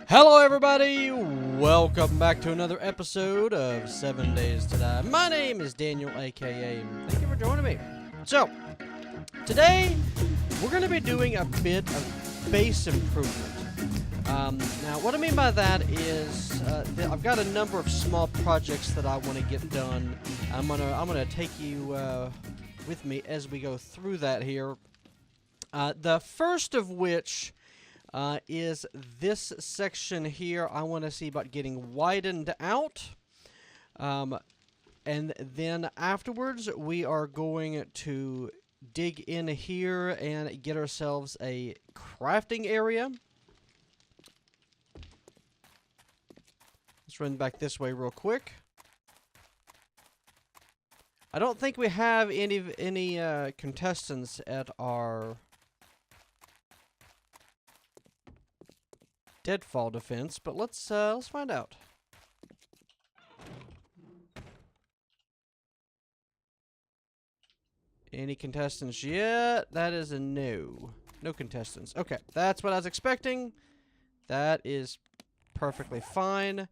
Hello everybody, welcome back to another episode of 7 Days to Die. My name is DanielAKA, thank you for joining me. So, today, we're going to be doing a bit of base improvement. Now, what I mean by that is, I've got a number of small projects that I want to get done. I'm gonna take you with me as we go through that here. The first of which is this section here. I want to see about getting widened out. And then afterwards, we are going to dig in here and get ourselves a crafting area. Let's run back this way real quick. I don't think we have any contestants at our deadfall defense, but let's find out. Any contestants yet? That is a no. No contestants. Okay, that's what I was expecting. That is perfectly fine.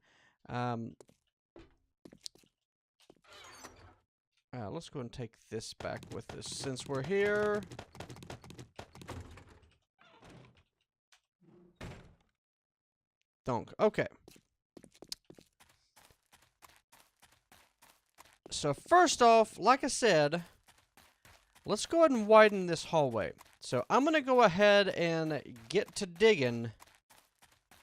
Let's go and take this back with us since we're here. Donk. Okay. So first off, like I said, let's go ahead and widen this hallway. So I'm going to go ahead and get to digging.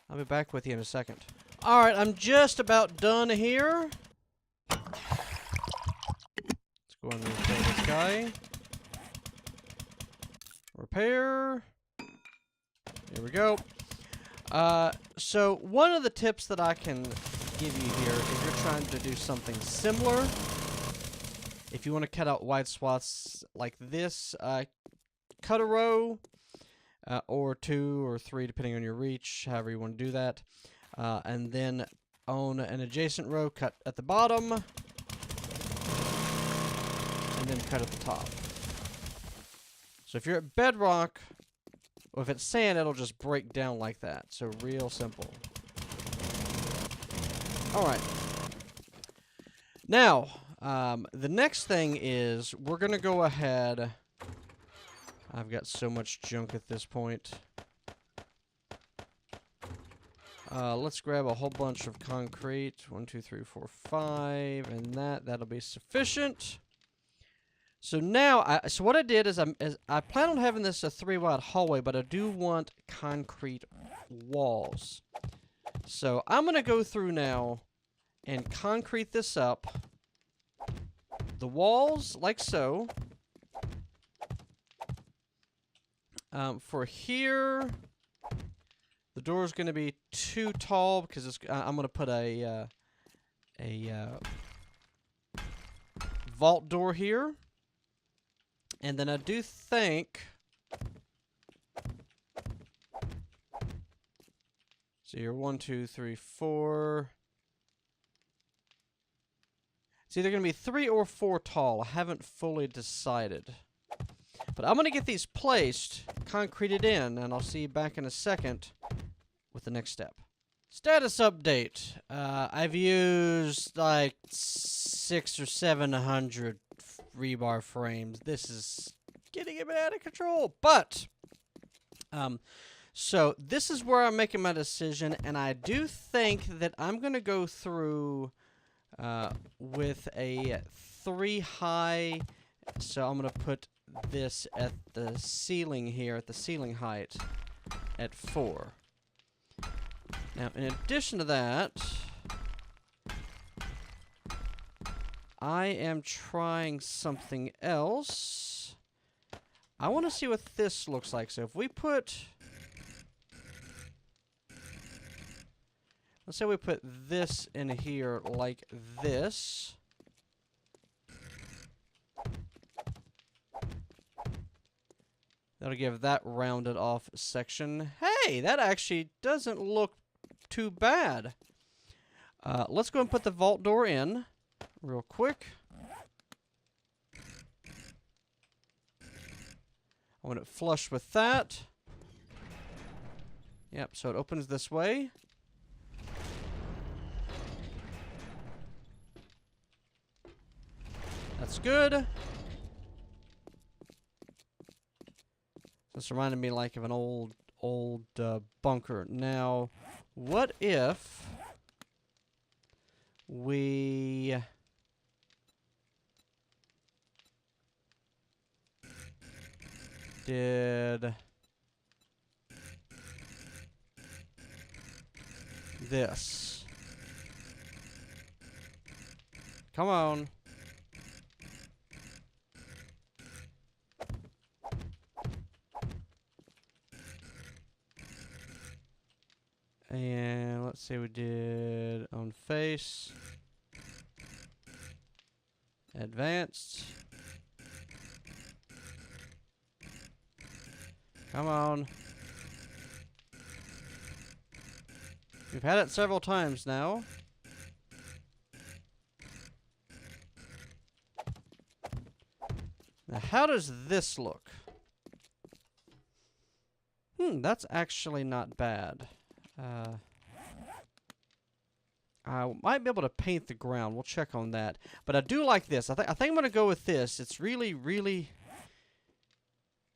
I'll be back with you in a second. Alright, I'm just about done here. Let's go ahead and repair this guy. Repair. Here we go. So one of the tips that I can give you here, if you're trying to do something similar, if you want to cut out wide swaths like this, cut a row, or 2 or 3, depending on your reach, however you want to do that, and then on an adjacent row, cut at the bottom, and then cut at the top. So if you're at bedrock, well, if it's sand, it'll just break down like that. So real simple. Alright. Now, the next thing is we're going to go ahead. I've got so much junk at this point. Let's grab a whole bunch of concrete. 1, 2, 3, 4, 5. And that'll be sufficient. So now, so what I did is I plan on having this a 3-wide hallway, but I do want concrete walls. So I'm going to go through now and concrete this up. The walls, like so. For here, the door is going to be too tall because I'm going to put a vault door here. And then I do think, so you're 1, 2, 3, 4. It's either going to be 3 or 4 tall. I haven't fully decided. But I'm going to get these placed, concreted in, and I'll see you back in a second with the next step. Status update. I've used like 600 or 700 rebar frames. This is getting a bit out of control, but so this is where I'm making my decision, and I do think that I'm going to go through with a 3 high. So I'm going to put this at the ceiling here, at the ceiling height at 4. Now, in addition to that, I am trying something else. I want to see what this looks like. So if we put, let's say we put this in here like this. That'll give that rounded off section. Hey, that actually doesn't look too bad. Let's go and put the vault door in real quick. I want it flush with that. Yep, so it opens this way. That's good. This reminded me like of an old bunker. Now, what if we did this? Come on. And let's say we did on face, advanced. Come on. We've had it several times now. Now, how does this look? That's actually not bad. I might be able to paint the ground. We'll check on that. But I do like this. I think I'm going to go with this. It's really, really,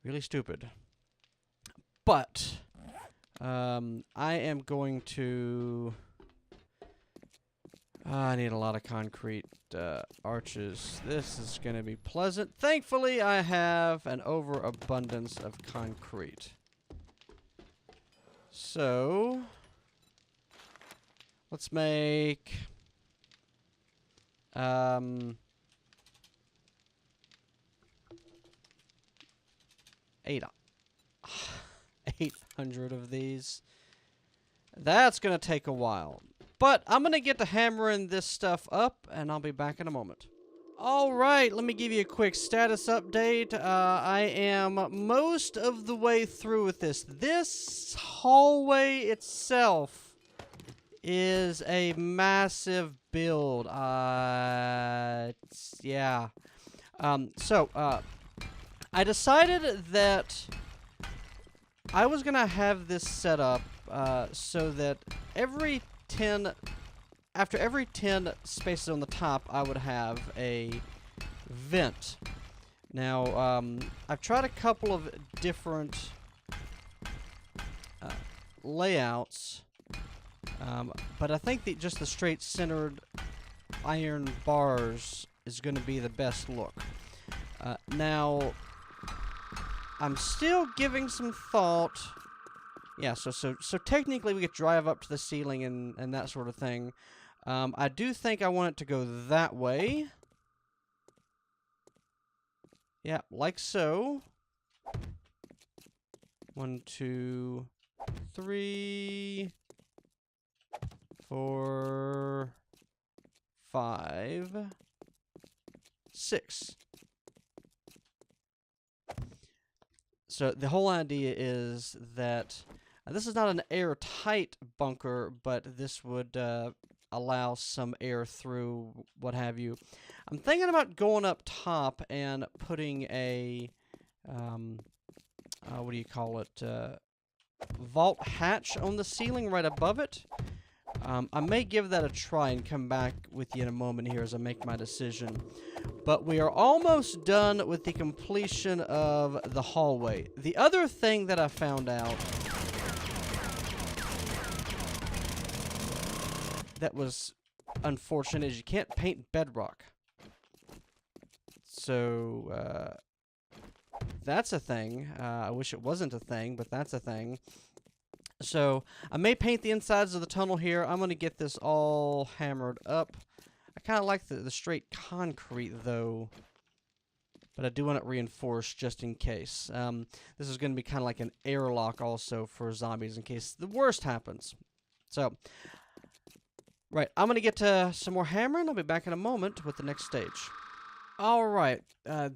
really stupid. But I am going to... I need a lot of concrete arches. This is going to be pleasant. Thankfully, I have an overabundance of concrete. So, let's make 800 of these. That's going to take a while. But I'm going to get to hammering this stuff up, and I'll be back in a moment. Alright, let me give you a quick status update. I am most of the way through with this. This hallway itself is a massive build. Yeah. I decided that I was going to have this set up so that after every 10 spaces on the top, I would have a vent. Now, I've tried a couple of different layouts, but I think that just the straight centered iron bars is going to be the best look. Now, I'm still giving some thought. Yeah, so technically we could drive up to the ceiling and that sort of thing. I do think I want it to go that way. Yeah, like so. 1, 2, 3, 4, 5, 6. So the whole idea is that this is not an airtight bunker, but this would allow some air through, what have you. I'm thinking about going up top and putting a, what do you call it, vault hatch on the ceiling right above it. I may give that a try and come back with you in a moment here as I make my decision. But we are almost done with the completion of the hallway. The other thing that I found out that was unfortunate is you can't paint bedrock. So, that's a thing. I wish it wasn't a thing, but that's a thing. So, I may paint the insides of the tunnel here. I'm going to get this all hammered up. I kind of like the straight concrete, though. But I do want it reinforced just in case. This is going to be kind of like an airlock also for zombies in case the worst happens. So, right, I'm going to get to some more hammering. I'll be back in a moment with the next stage. Alright,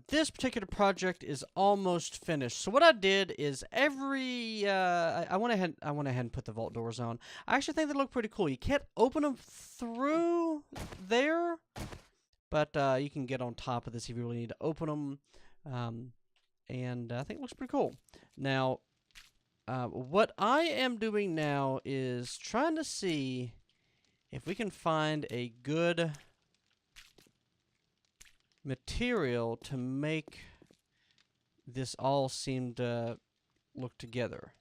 this particular project is almost finished. So what I did is I went ahead and put the vault doors on. I actually think they look pretty cool. You can't open them through there, but you can get on top of this if you really need to open them. And I think it looks pretty cool. Now, what I am doing now is trying to see if we can find a good material to make this all seem to look together.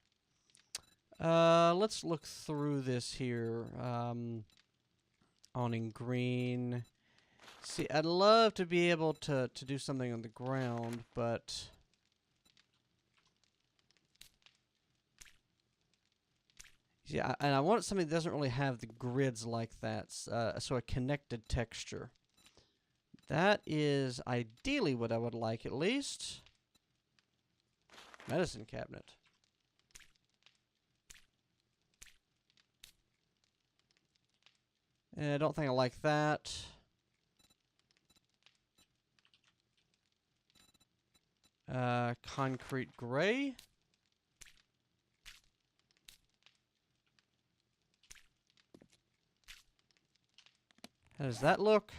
Let's look through this here. Awning green. See, I'd love to be able to do something on the ground, but yeah, and I want something that doesn't really have the grids like that. So a connected texture. That is ideally what I would like, at least. Medicine cabinet. And I don't think I like that. Concrete gray. How does that look?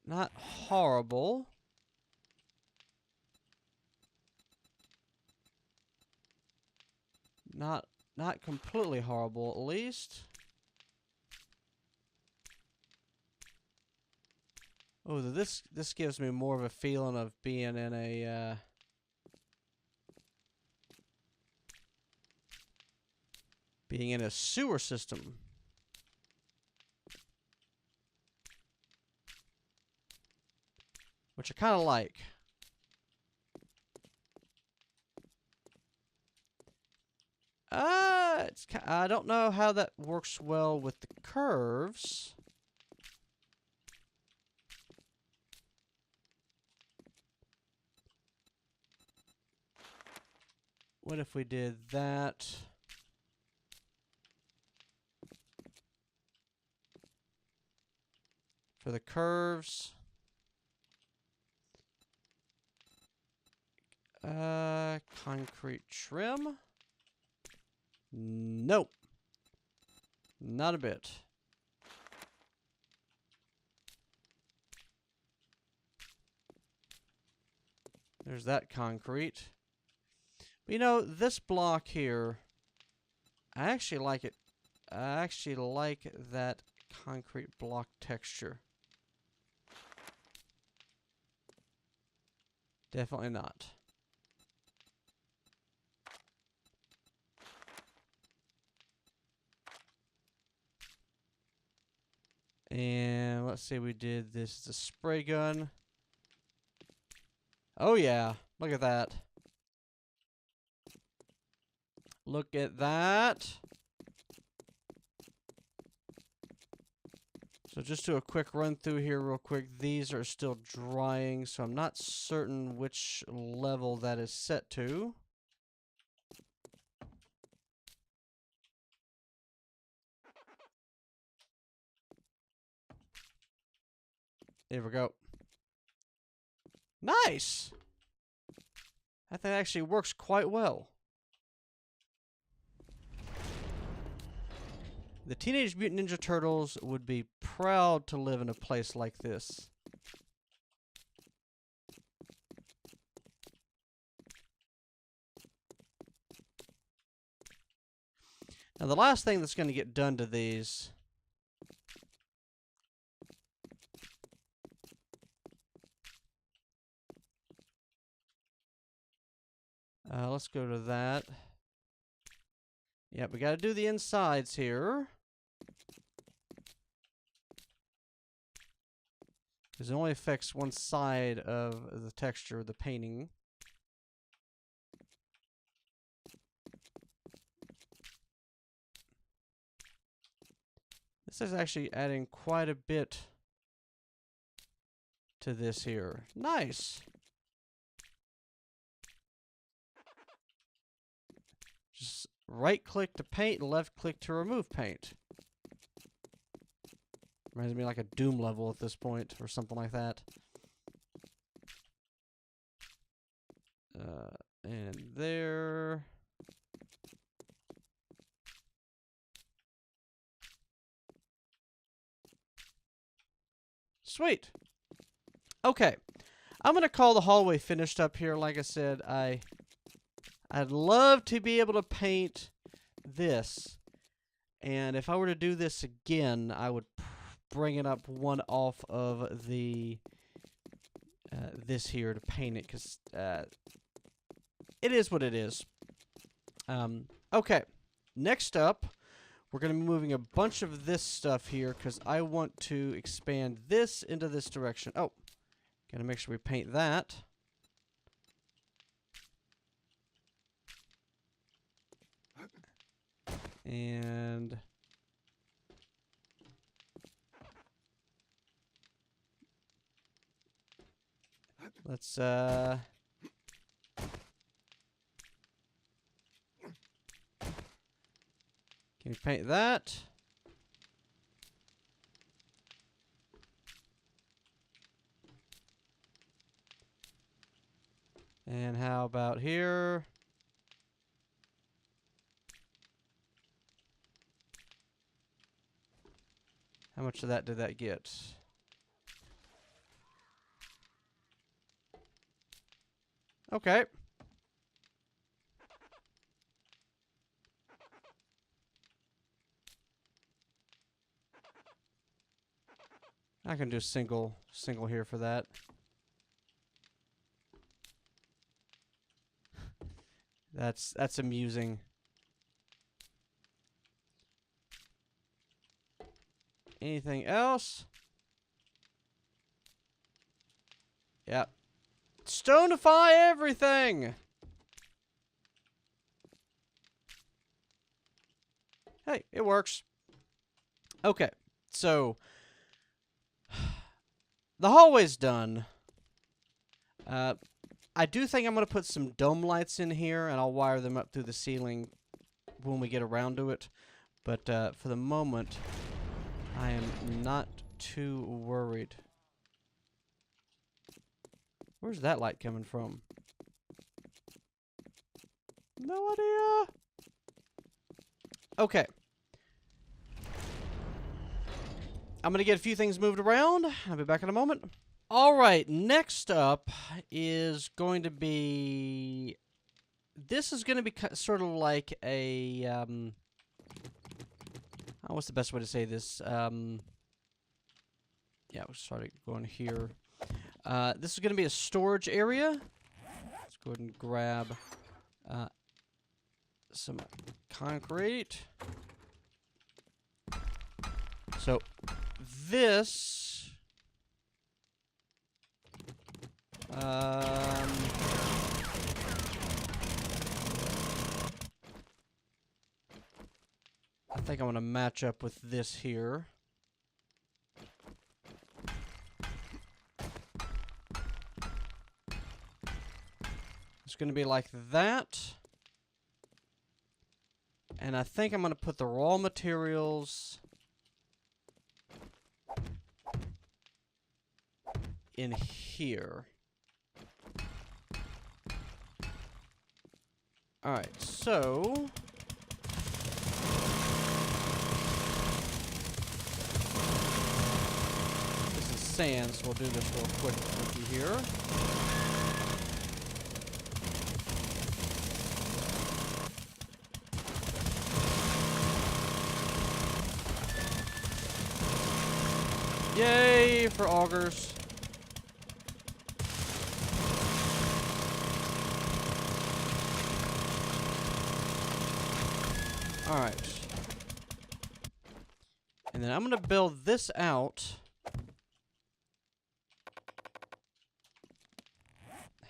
Not horrible. Not completely horrible, at least. Oh, this gives me more of a feeling of being in a sewer system. Which I kind of like. I don't know how that works well with the curves. What if we did that? For the curves. Concrete trim. Nope. Not a bit. There's that concrete. But you know, this block here, I actually like it. I actually like that concrete block texture. Definitely not. And let's say we did this, the spray gun. Oh yeah, look at that. Look at that. So just do a quick run through here real quick. These are still drying, so I'm not certain which level that is set to. There we go. Nice! That thing actually works quite well. The Teenage Mutant Ninja Turtles would be proud to live in a place like this. Now the last thing that's going to get done to these let's go to that. Yep, we got to do the insides here. Because it only affects one side of the texture of the painting. This is actually adding quite a bit to this here. Nice! Just right-click to paint and left-click to remove paint. Reminds me like a Doom level at this point, or something like that. And there. Sweet. Okay. I'm going to call the hallway finished up here. Like I said, I'd love to be able to paint this. And if I were to do this again, I would bringing up one off of the this here to paint it, because it is what it is. Okay, next up, we're going to be moving a bunch of this stuff here, because I want to expand this into this direction. Oh, got to make sure we paint that. And let's can we paint that? And how about here? How much of that did that get? Okay. I can do single here for that. That's amusing. Anything else? Yep. Stoneify everything! Hey, it works. Okay, so the hallway's done. I do think I'm going to put some dome lights in here, and I'll wire them up through the ceiling when we get around to it. But for the moment, I am not too worried. Where's that light coming from? No idea. Okay. I'm going to get a few things moved around. I'll be back in a moment. All right, next up is going to be... This is going to be sort of like a... what's the best way to say this? Yeah, we'll start going here. This is going to be a storage area. Let's go ahead and grab some concrete. So this I think I want to match up with this here. It's going to be like that. And I think I'm going to put the raw materials in here. Alright, so this is sand, so we'll do this real quickly here. Yay for augers. Alright. And then I'm going to build this out.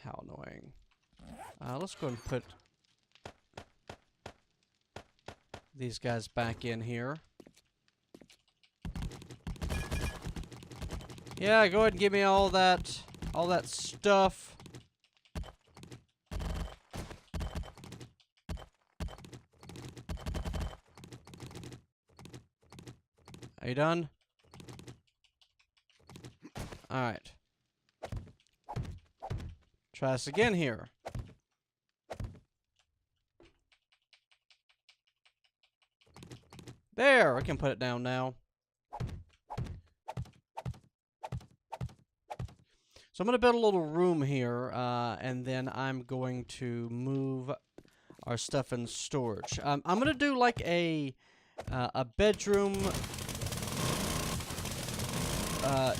How annoying. Let's go ahead and put these guys back in here. Yeah, go ahead and give me all that stuff. Are you done? Alright. Try this again here. There, I can put it down now. So I'm going to build a little room here, and then I'm going to move our stuff in storage. I'm going to do like a bedroom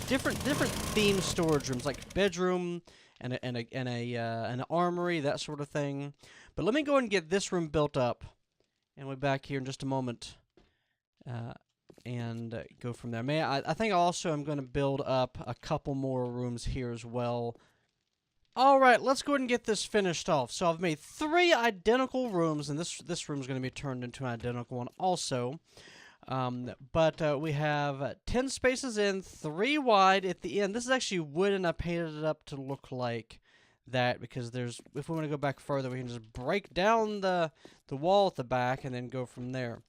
different themed storage rooms, like bedroom and an armory, that sort of thing. But let me go ahead and get this room built up, and we'll be back here in just a moment, and go from there. I think also I'm going to build up a couple more rooms here as well. Alright, let's go ahead and get this finished off. So I've made 3 identical rooms, and this room is going to be turned into an identical one also. But we have 10 spaces in, 3 wide at the end. This is actually wood, and I painted it up to look like that because there's, if we want to go back further, we can just break down the wall at the back and then go from there.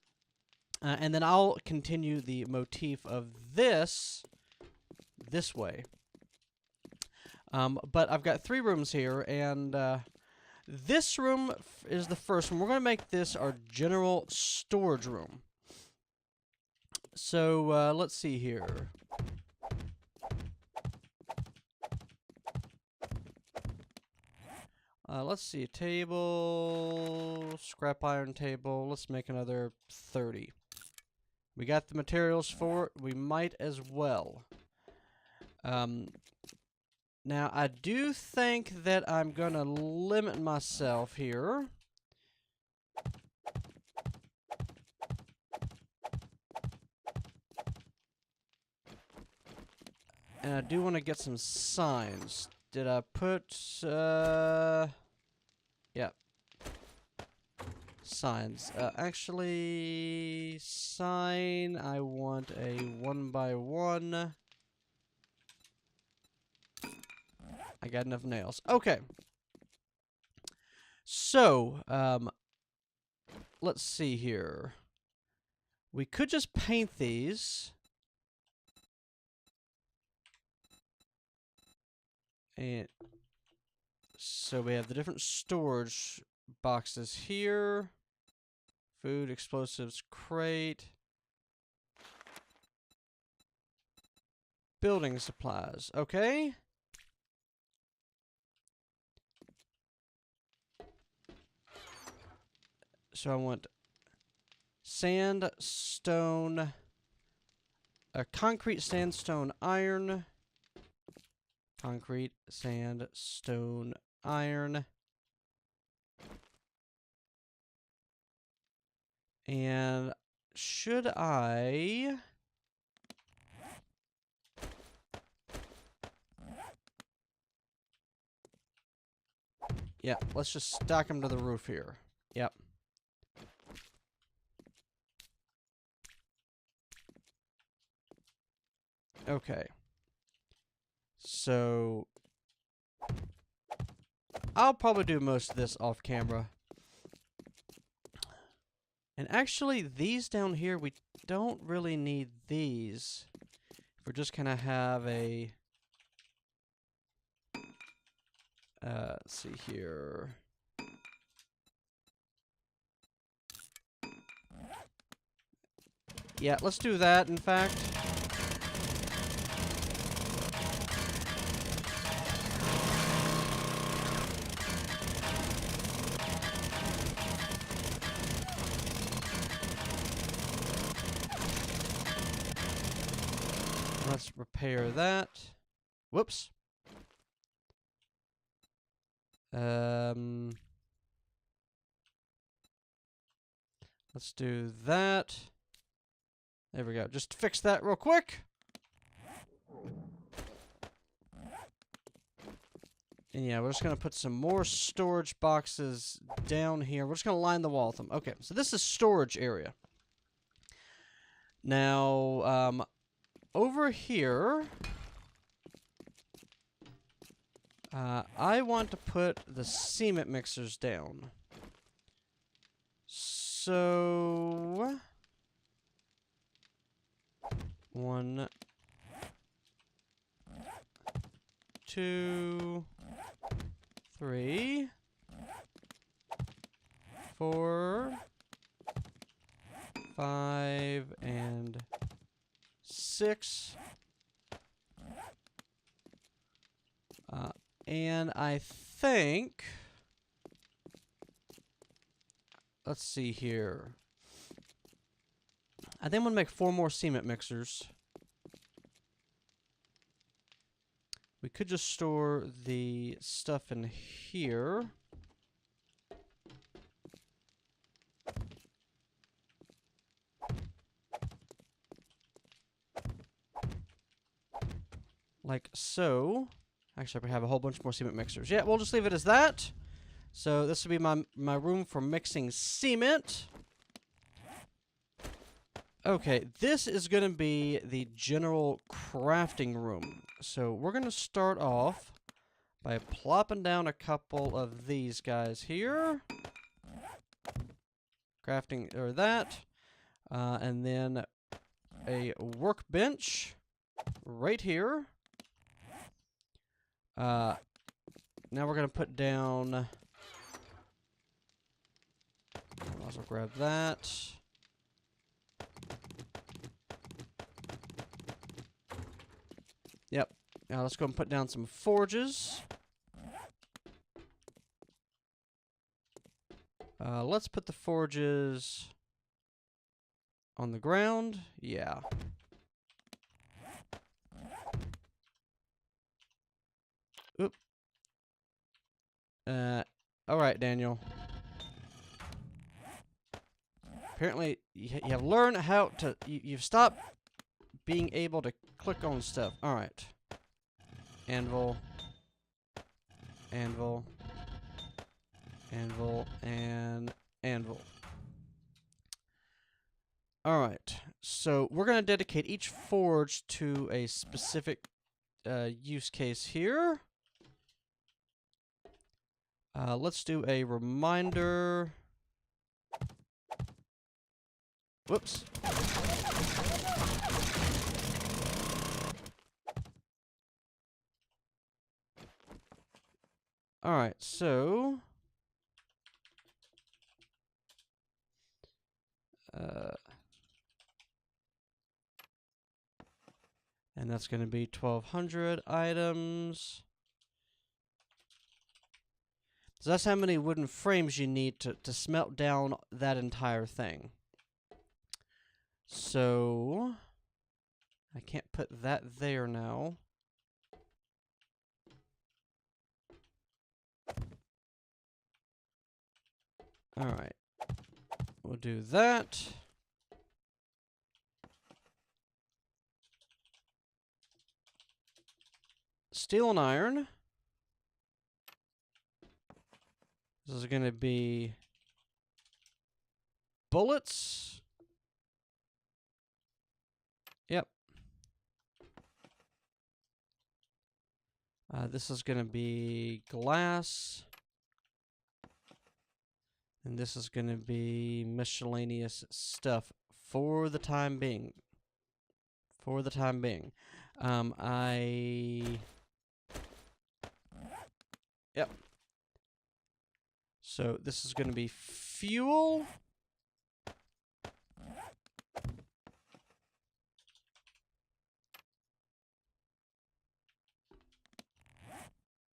And then I'll continue the motif of this way. But I've got 3 rooms here, and this room is the first one. We're going to make this our general storage room. So, let's see here. Let's see, table, scrap iron table. Let's make another 30. We got the materials for it. We might as well. Now, I do think that I'm going to limit myself here. And I do want to get some signs. Did I put, yeah. Signs. Actually, sign, I want a 1x1. I got enough nails. Okay. So, let's see here. We could just paint these. And so we have the different storage boxes here. Food, explosives, crate. Building supplies. Okay. So I want sand, stone, concrete, sandstone, iron. Concrete, sand, stone, iron. And should I... Yeah, let's just stack them to the roof here. Yep. Okay. So, I'll probably do most of this off camera. And actually, these down here, we don't really need these. We're just gonna have a... let's see here. Yeah, let's do that, in fact. Let's repair that. Whoops. Let's do that. There we go. Just fix that real quick. And yeah, we're just going to put some more storage boxes down here. We're just going to line the wall with them. Okay, so this is storage area. Now, over here, I want to put the cement mixers down. So, 1, 2, 3, 4, 5, and 6. And I think, let's see here. I think I'm going to make 4 more cement mixers. could just store the stuff in here. Like so. Actually, I have a whole bunch more cement mixers. Yeah, we'll just leave it as that. So this will be my room for mixing cement. Okay, this is going to be the general crafting room. So we're going to start off by plopping down a couple of these guys here. Crafting, or that. And then a workbench right here. Now we're going to put down... I'll also grab that. Yep. Now let's go and put down some forges. Let's put the forges on the ground. Yeah. Oop. Alright, Daniel. Apparently, you have learned how to... You've stopped being able to click on stuff. Alright. Anvil. Anvil. Anvil. And anvil. Alright. So, we're going to dedicate each forge to a specific use case here. Let's do a reminder. Whoops. Alright, so... and that's going to be 1,200 items. So that's how many wooden frames you need to smelt down that entire thing. So... I can't put that there now. Alright. We'll do that. Steel and iron. This is going to be bullets. Yep. This is going to be glass. And this is going to be miscellaneous stuff for the time being. For the time being. Yep. So this is going to be fuel.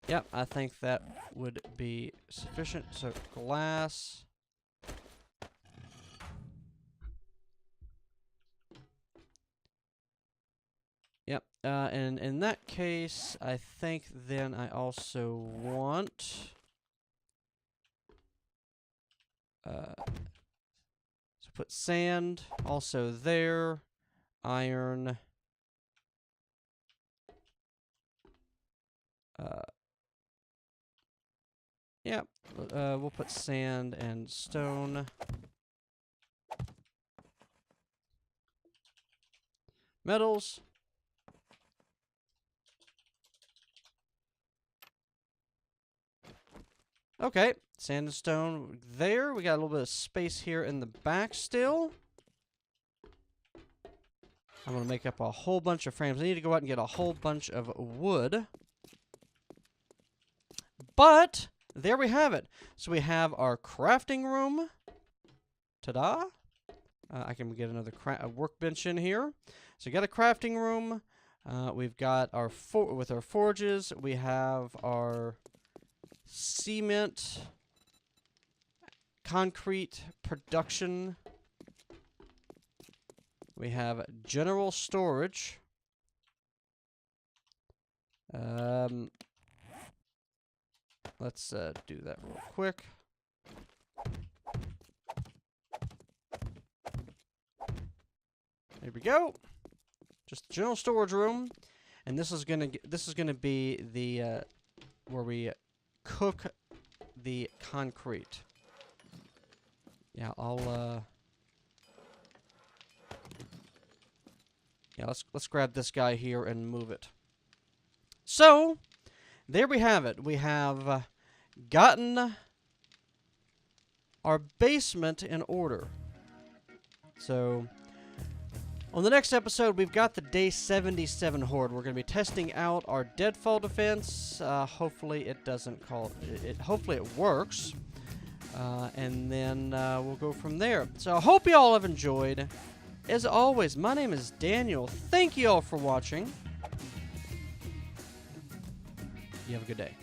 Yep, I think that would be sufficient. So glass. Yep, and in that case, I think then I also want... so put sand also there, iron, yeah, we'll put sand and stone. Metals. Okay, sand and stone there. We got a little bit of space here in the back still. I'm going to make up a whole bunch of frames. I need to go out and get a whole bunch of wood. But, there we have it. So we have our crafting room. Ta-da. I can get another workbench in here. So we got a crafting room. We've got our with our forges. We have our cement, concrete production. We have general storage. Let's do that real quick. There we go. Just the general storage room, and this is gonna be the where we cook the concrete. Yeah, yeah, let's grab this guy here and move it. So, there we have it. We have gotten our basement in order. So, on the next episode, we've got the Day 77 Horde. We're going to be testing out our deadfall defense. Hopefully it doesn't call it. Hopefully it works. And then we'll go from there. So I hope you all have enjoyed. As always, my name is Daniel. Thank you all for watching. You have a good day.